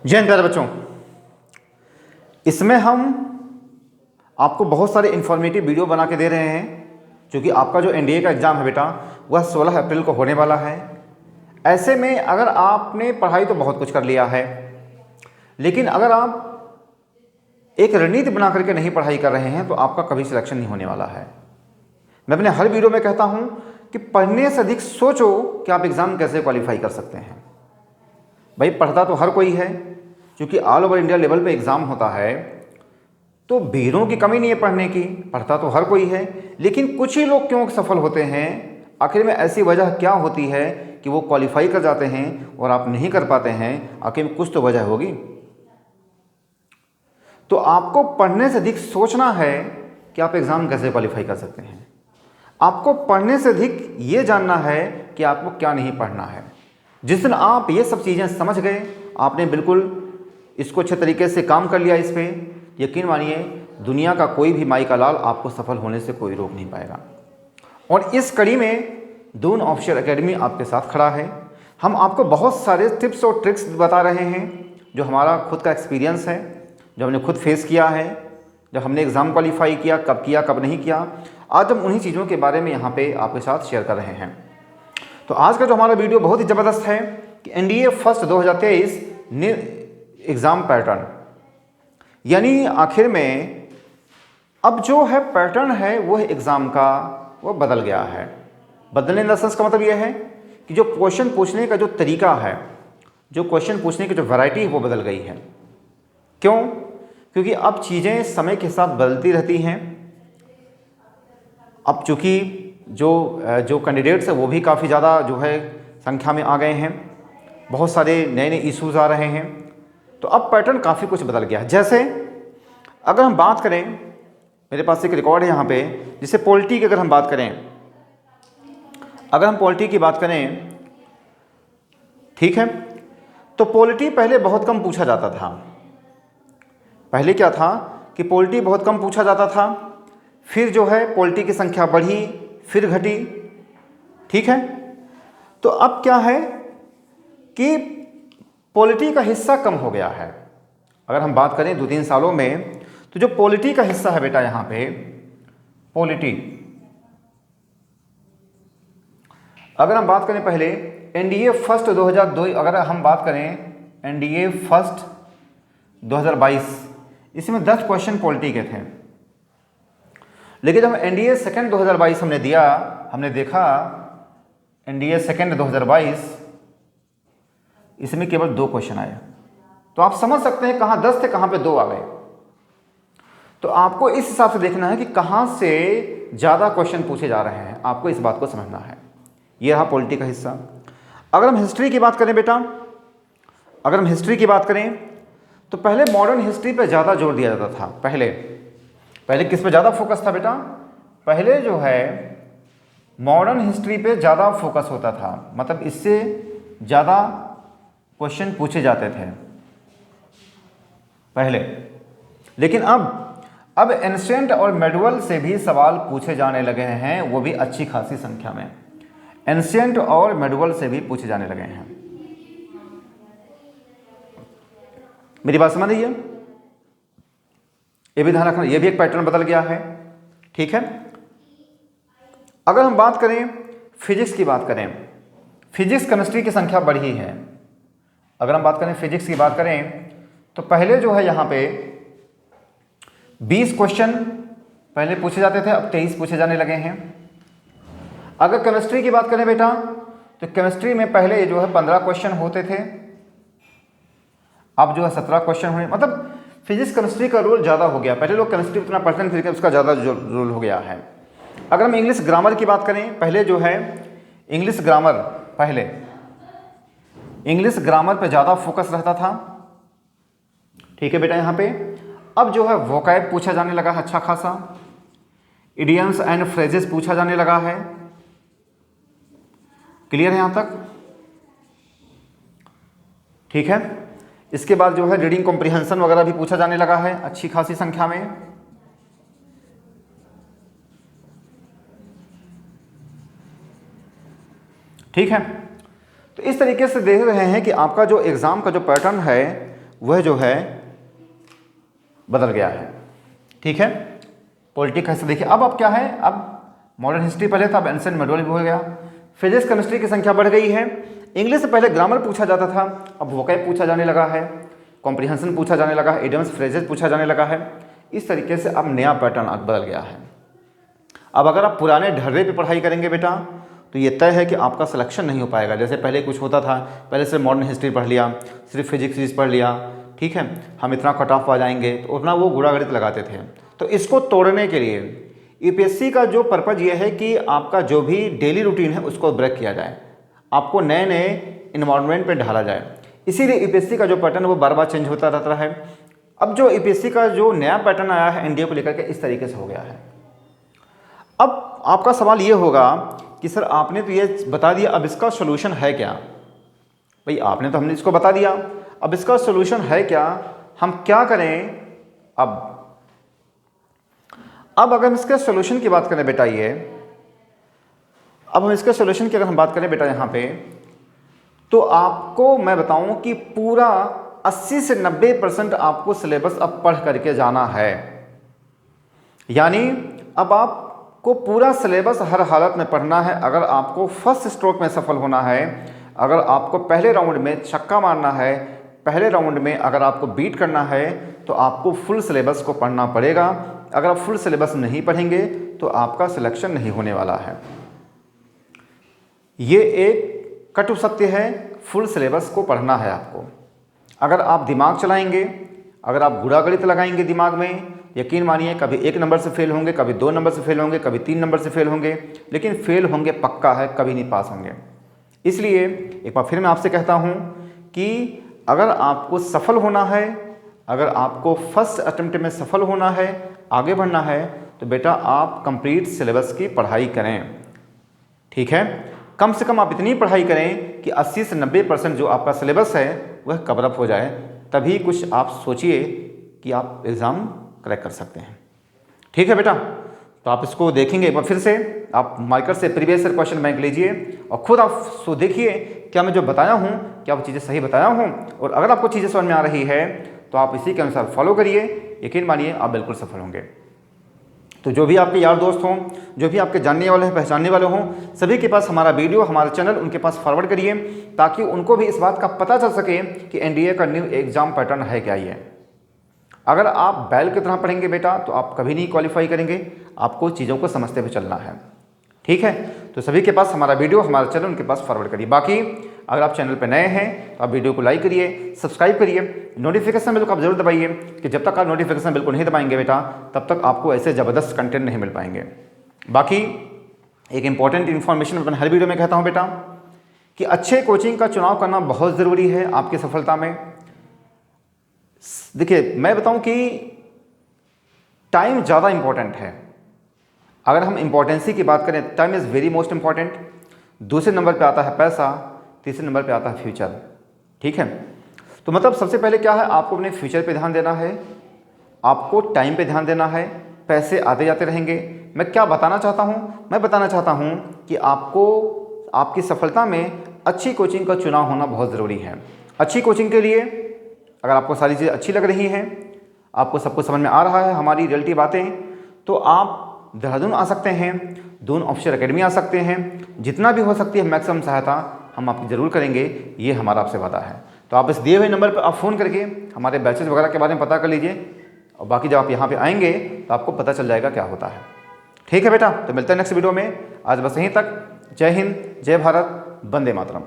जय हिंद प्यारे बच्चों, इसमें हम आपको बहुत सारे इन्फॉर्मेटिव वीडियो बना के दे रहे हैं क्योंकि आपका जो एनडीए का एग्ज़ाम है बेटा वह 16 अप्रैल को होने वाला है। ऐसे में अगर आपने पढ़ाई तो बहुत कुछ कर लिया है, लेकिन अगर आप एक रणनीति बना करके नहीं पढ़ाई कर रहे हैं तो आपका कभी सिलेक्शन नहीं होने वाला है। मैं अपने हर वीडियो में कहता हूं कि पढ़ने से अधिक सोचो कि आप एग्ज़ाम कैसे क्वालिफाई कर सकते हैं। भाई पढ़ता तो हर कोई है, क्योंकि ऑल ओवर इंडिया लेवल पे एग्ज़ाम होता है तो भीड़ों की कमी नहीं है पढ़ने की, पढ़ता तो हर कोई है। लेकिन कुछ ही लोग क्यों सफल होते हैं, आखिर में ऐसी वजह क्या होती है कि वो क्वालिफाई कर जाते हैं और आप नहीं कर पाते हैं? आखिर में कुछ तो वजह होगी। तो आपको पढ़ने से अधिक सोचना है कि आप एग्ज़ाम कैसे क्वालिफाई कर सकते हैं। आपको पढ़ने से अधिक ये जानना है कि आपको क्या नहीं पढ़ना है। जिस दिन आप ये सब चीज़ें समझ गए, आपने बिल्कुल इसको अच्छे तरीके से काम कर लिया, इस पर यकीन मानिए दुनिया का कोई भी माई का लाल आपको सफल होने से कोई रोक नहीं पाएगा। और इस कड़ी में दून ऑफिशियल एकेडमी आपके साथ खड़ा है। हम आपको बहुत सारे टिप्स और ट्रिक्स बता रहे हैं जो हमारा खुद का एक्सपीरियंस है, जो हमने खुद फेस किया है, जब हमने एग्ज़ाम क्वालिफाई किया कब नहीं किया। आज हम उन्हीं चीज़ों के बारे में यहाँ पे आपके साथ शेयर कर रहे हैं। तो आज का जो हमारा वीडियो बहुत ही ज़बरदस्त है कि एनडीए फर्स्ट 2023 एग्ज़ाम पैटर्न, यानी आखिर में अब जो है पैटर्न है वो एग्ज़ाम का वो बदल गया है। बदलने इन द सेंस का मतलब ये है कि जो क्वेश्चन पूछने का जो तरीका है, जो क्वेश्चन पूछने की जो वैरायटी है वो बदल गई है। क्यों? क्योंकि अब चीज़ें समय के साथ बदलती रहती हैं। अब चूँकि जो कैंडिडेट्स हैं वो भी काफ़ी ज़्यादा जो है संख्या में आ गए हैं, बहुत सारे नए नए इश्यूज़ आ रहे हैं, तो अब पैटर्न काफ़ी कुछ बदल गया है। जैसे अगर हम बात करें, मेरे पास एक रिकॉर्ड है यहाँ पे, जैसे पॉलिटी की अगर हम बात करें, अगर हम पॉलिटी की बात करें, ठीक है, तो पॉलिटी पहले बहुत कम पूछा जाता था। पहले क्या था कि पॉलिटी बहुत कम पूछा जाता था, फिर जो है पॉलिटी की संख्या बढ़ी, फिर घटी, ठीक है। तो अब क्या है कि पॉलिटी का हिस्सा कम हो गया है। अगर हम बात करें 2-3 सालों में, तो जो पॉलिटी का हिस्सा है बेटा यहाँ पे पॉलिटी, अगर हम बात करें पहले एनडीए फर्स्ट 2002, अगर हम बात करें एनडीए फर्स्ट 2022, इसमें 10 क्वेश्चन पॉलिटी के थे। लेकिन जब एनडीए सेकेंड 2022 हमने दिया, हमने देखा एनडीए सेकेंड 2022, इसमें केवल 2 क्वेश्चन आए। तो आप समझ सकते हैं कहाँ 10 थे, कहाँ पे 2 आ गए। तो आपको इस हिसाब से देखना है कि कहाँ से ज़्यादा क्वेश्चन पूछे जा रहे हैं, आपको इस बात को समझना है। ये रहा पॉलिटी का हिस्सा। अगर हम हिस्ट्री की बात करें बेटा, अगर हम हिस्ट्री की बात करें तो पहले मॉडर्न हिस्ट्री पे ज़्यादा जोर दिया जाता था। पहले किस पे ज़्यादा फोकस था बेटा? पहले जो है मॉडर्न हिस्ट्री पे ज़्यादा फोकस होता था, मतलब इससे ज़्यादा क्वेश्चन पूछे जाते थे पहले। लेकिन अब एंशिएंट और मेडिवल से भी सवाल पूछे जाने लगे हैं, वो भी अच्छी खासी संख्या में। एंशिएंट और मेडिवल से भी पूछे जाने लगे हैं। मेरी बात समझ रही है? ये भी ध्यान रखना, ये भी एक पैटर्न बदल गया है, ठीक है। अगर हम बात करें फिजिक्स की बात करें, फिजिक्स केमिस्ट्री की संख्या बढ़ी है। अगर हम बात करें फिजिक्स की बात करें तो पहले जो है यहाँ पे 20 क्वेश्चन पहले पूछे जाते थे, अब 23 पूछे जाने लगे हैं। अगर केमिस्ट्री की बात करें बेटा तो केमिस्ट्री में पहले जो है 15 क्वेश्चन होते थे, अब जो है 17 क्वेश्चन होने, मतलब फिजिक्स केमिस्ट्री का रोल ज़्यादा हो गया। पहले लोग केमिस्ट्री उतना पढ़ते नहीं थे, उसका ज़्यादा रोल हो गया है। अगर हम इंग्लिश ग्रामर की बात करें, पहले जो है इंग्लिश ग्रामर, पहले इंग्लिश ग्रामर पे ज़्यादा फोकस रहता था, ठीक है बेटा। यहाँ पे अब जो है वोकैब पूछा जाने लगा है अच्छा खासा, इडियम्स एंड फ्रेजेस पूछा जाने लगा है। क्लियर है यहाँ तक? ठीक है। इसके बाद जो है रीडिंग कॉम्प्रिहेंशन वगैरह भी पूछा जाने लगा है अच्छी खासी संख्या में। ठीक है। तो इस तरीके से देख रहे हैं कि आपका जो एग्ज़ाम का जो पैटर्न है वह जो है बदल गया है। ठीक है, पॉलिटिक ऐसे देखिए। अब क्या है, अब मॉडर्न हिस्ट्री पहले था, अब एंशिएंट मेडोल भी हो गया। फिजिक्स केमिस्ट्री की संख्या बढ़ गई है। इंग्लिश से पहले ग्रामर पूछा जाता था, अब वोकैब पूछा जाने लगा है, कॉम्प्रिहेंशन पूछा जाने लगा है, इडियम्स फ्रेजेस पूछा जाने लगा है। इस तरीके से अब नया पैटर्न बदल गया है। अब अगर आप पुराने ढर्रे पे पढ़ाई करेंगे बेटा तो ये तय है कि आपका सिलेक्शन नहीं हो पाएगा। जैसे पहले कुछ होता था, पहले सिर्फ मॉडर्न हिस्ट्री पढ़ लिया, सिर्फ फिजिक्स पढ़ लिया, ठीक है, हम इतना कट ऑफ आ जाएंगे, तो उतना वो गुणागणित लगाते थे। तो इसको तोड़ने के लिए यूपीएससी का जो पर्पज़ ये है कि आपका जो भी डेली रूटीन है उसको ब्रेक किया जाए, आपको नए नए इन्वायरमेंट पे ढाला जाए। इसीलिए यूपीएससी का जो पैटर्न है वो बार बार चेंज होता रहता है। अब जो यूपीएससी का जो नया पैटर्न आया है एनडीए को लेकर के, इस तरीके से हो गया है। अब आपका सवाल ये होगा कि सर आपने तो ये बता दिया, अब इसका सोल्यूशन है क्या? भाई आपने तो हमने इसको बता दिया, अब इसका सोल्यूशन है क्या, हम क्या करें? अब अगर हम इसके सोल्यूशन की बात करें बेटा, अब हम इसके सोल्यूशन की अगर हम बात करें बेटा यहाँ पे, तो आपको मैं बताऊं कि पूरा 80 से 90% आपको सिलेबस अब पढ़ करके जाना है। यानी अब आपको पूरा सिलेबस हर हालत में पढ़ना है। अगर आपको फर्स्ट स्ट्रोक में सफल होना है, अगर आपको पहले राउंड में छक्का मारना है, पहले राउंड में अगर आपको बीट करना है, तो आपको फुल सिलेबस को पढ़ना पड़ेगा। अगर आप फुल सिलेबस नहीं पढ़ेंगे तो आपका सिलेक्शन नहीं होने वाला है। ये एक कटु सत्य है, फुल सिलेबस को पढ़ना है आपको। अगर आप दिमाग चलाएंगे, अगर आप गुणागणित लगाएंगे दिमाग में, यकीन मानिए कभी 1 नंबर से फेल होंगे, कभी 2 नंबर से फेल होंगे, कभी 3 नंबर से फेल होंगे, लेकिन फेल होंगे पक्का है, कभी नहीं पास होंगे। इसलिए एक बार फिर मैं आपसे कहता हूँ कि अगर आपको सफल होना है, अगर आपको फर्स्ट अटेम्प्ट में सफल होना है, आगे बढ़ना है, तो बेटा आप कंप्लीट सिलेबस की पढ़ाई करें। ठीक है, कम से कम आप इतनी पढ़ाई करें कि 80 से 90% जो आपका सिलेबस है वह कवर अप हो जाए, तभी कुछ आप सोचिए कि आप एग्ज़ाम क्रैक कर सकते हैं। ठीक है बेटा, तो आप इसको देखेंगे एक बार फिर से, आप मार्कर से प्रीवियस ईयर क्वेश्चन बैंक लीजिए और खुद आप सो देखिए क्या मैं जो बताया हूँ क्या वो चीज़ें सही बताया हूँ, और अगर आपको चीज़ें समझ में आ रही है तो आप इसी के अनुसार फॉलो करिए। यकीन मानिए आप बिल्कुल सफल होंगे। तो जो भी आपके यार दोस्त हों, जो भी आपके जानने वाले हैं, पहचानने वाले हों, सभी के पास हमारा वीडियो, हमारा चैनल उनके पास फॉरवर्ड करिए, ताकि उनको भी इस बात का पता चल सके कि एनडीए का न्यू एग्ज़ाम पैटर्न है क्या ये। अगर आप बैल की तरह पढ़ेंगे बेटा तो आप कभी नहीं क्वालिफाई करेंगे, आपको चीज़ों को समझते हुए चलना है। ठीक है, तो सभी के पास हमारा वीडियो, हमारा चैनल उनके पास फॉरवर्ड करिए। बाकी अगर आप चैनल पर नए हैं तो आप वीडियो को लाइक करिए, सब्सक्राइब करिए, नोटिफिकेशन बेल को आप जरूर दबाइए कि जब तक आप नोटिफिकेशन बेल को नहीं दबाएंगे बेटा तब तक आपको ऐसे ज़बरदस्त कंटेंट नहीं मिल पाएंगे। बाकी एक इंपॉर्टेंट इन्फॉर्मेशन मैं हर वीडियो में कहता हूँ बेटा कि अच्छे कोचिंग का चुनाव करना बहुत ज़रूरी है आपकी सफलता में। देखिए मैं बताऊँ कि टाइम ज़्यादा इंपॉर्टेंट है। अगर हम इम्पोर्टेंसी की बात करें, time is very most important. दूसरे नंबर पे आता है पैसा, तीसरे नंबर पे आता है फ्यूचर। ठीक है, तो मतलब सबसे पहले क्या है, आपको अपने फ्यूचर पे ध्यान देना है, आपको टाइम पे ध्यान देना है। पैसे आते जाते रहेंगे। मैं क्या बताना चाहता हूँ, मैं बताना चाहता हूँ कि आपको आपकी सफलता में अच्छी कोचिंग का चुनाव होना बहुत ज़रूरी है। अच्छी कोचिंग के लिए अगर आपको सारी चीज़ें अच्छी लग रही हैं, आपको सब कुछ समझ में आ रहा है हमारी रियलिटी बातें, तो आप देहरादून आ सकते हैं, दून ऑफिसर एकेडमी आ सकते हैं। जितना भी हो सकती है मैक्सिमम सहायता हम आपकी ज़रूर करेंगे, ये हमारा आपसे वादा है। तो आप इस दिए हुए नंबर पर आप फ़ोन करके हमारे बैचेज वगैरह के बारे में पता कर लीजिए, और बाकी जब आप यहाँ पे आएंगे तो आपको पता चल जाएगा क्या होता है। ठीक है बेटा, तो मिलते हैं नेक्स्ट वीडियो में। आज बस यहीं तक। जय हिंद, जय भारत, वंदे मातरम।